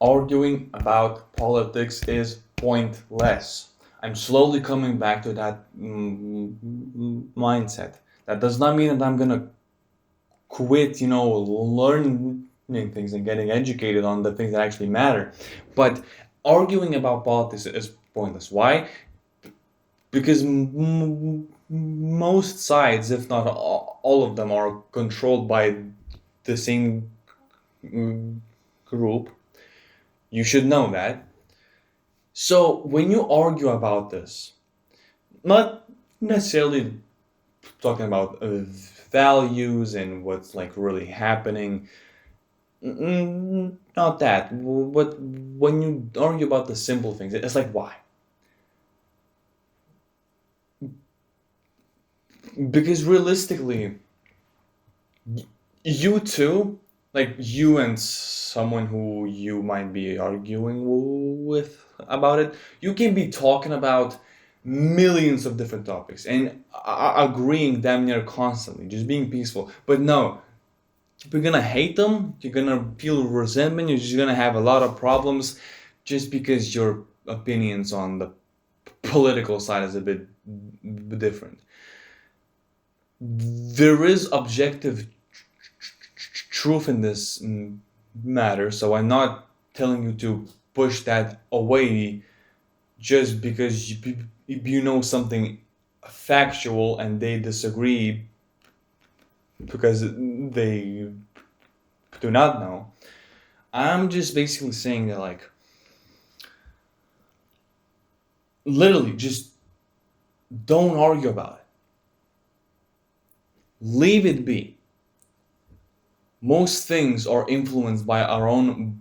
Arguing about politics is pointless. I'm slowly coming back to that mindset. That does not mean that I'm gonna quit, learning things and getting educated on the things that actually matter. But arguing about politics is pointless. Why? Because most sides, if not all of them, are controlled by the same group. You should know that. So when you argue about this, not necessarily talking about values and what's like really happening, not that. But when you argue about the simple things, it's like why? Because realistically, you too, like you and someone who you might be arguing with about it, you can be talking about millions of different topics and agreeing damn near constantly, just being peaceful. But no, you're gonna hate them, you're gonna feel resentment, you're just gonna have a lot of problems just because your opinions on the political side is a bit different. There is objective truth in this matter, so I'm not telling you to push that away just because you know something factual and they disagree because they do not know. I'm just basically saying that, like, literally, just don't argue about it. Leave it be. Most things are influenced by our own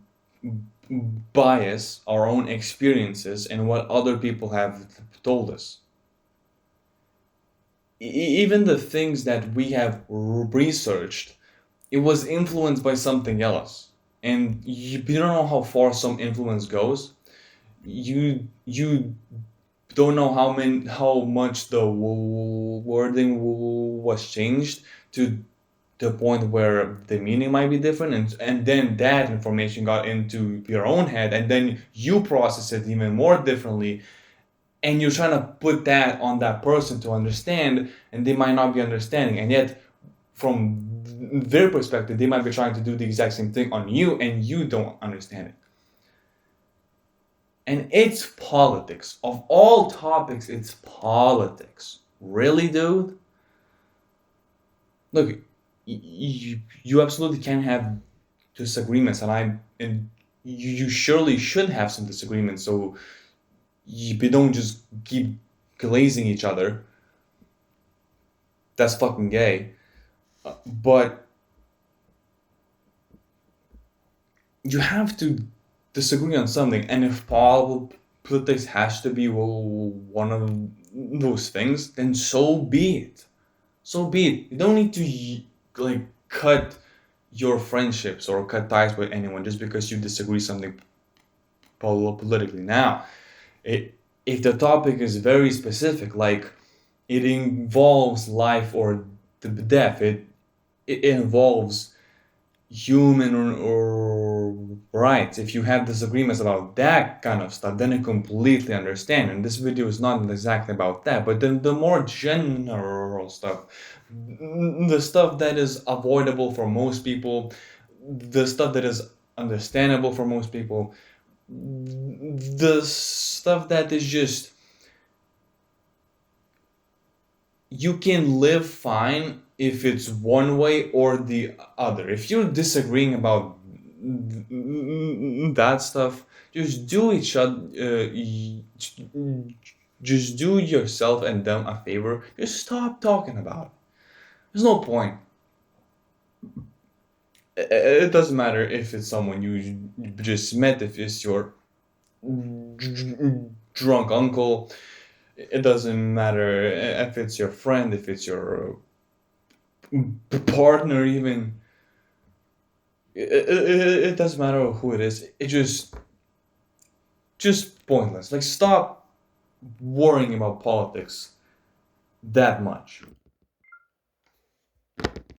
bias, our own experiences, and what other people have told us. Even the things that we have researched, it was influenced by something else. And you don't know how far some influence goes. You don't know how much the wording was changed to the point where the meaning might be different, and then that information got into your own head, and then you process it even more differently, and you're trying to put that on that person to understand, and they might not be understanding, and yet from their perspective they might be trying to do the exact same thing on you, and you don't understand it. And it's politics. Of all topics, it's politics. Really, dude? Look, you absolutely can have disagreements, and you surely should have some disagreements, so you don't just keep glazing each other. That's fucking gay. But you have to disagree on something, and if politics has to be one of those things, then so be it. So be it. You don't need to like cut your friendships or cut ties with anyone just because you disagree something politically. Now, if the topic is very specific, like it involves life or the death, it involves human or rights. If you have disagreements about that kind of stuff, then I completely understand. And this video is not exactly about that, but then the more general stuff, the stuff that is avoidable for most people, the stuff that is understandable for most people, the stuff that is just you can live fine if it's one way or the other. If you're disagreeing about that stuff, just do each other, just do yourself and them a favor. Just stop talking about it. There's no point. It doesn't matter if it's someone you just met, if it's your drunk uncle. It doesn't matter if it's your friend, if it's your partner, even. It doesn't matter who it is. It just pointless. Like, stop worrying about politics that much.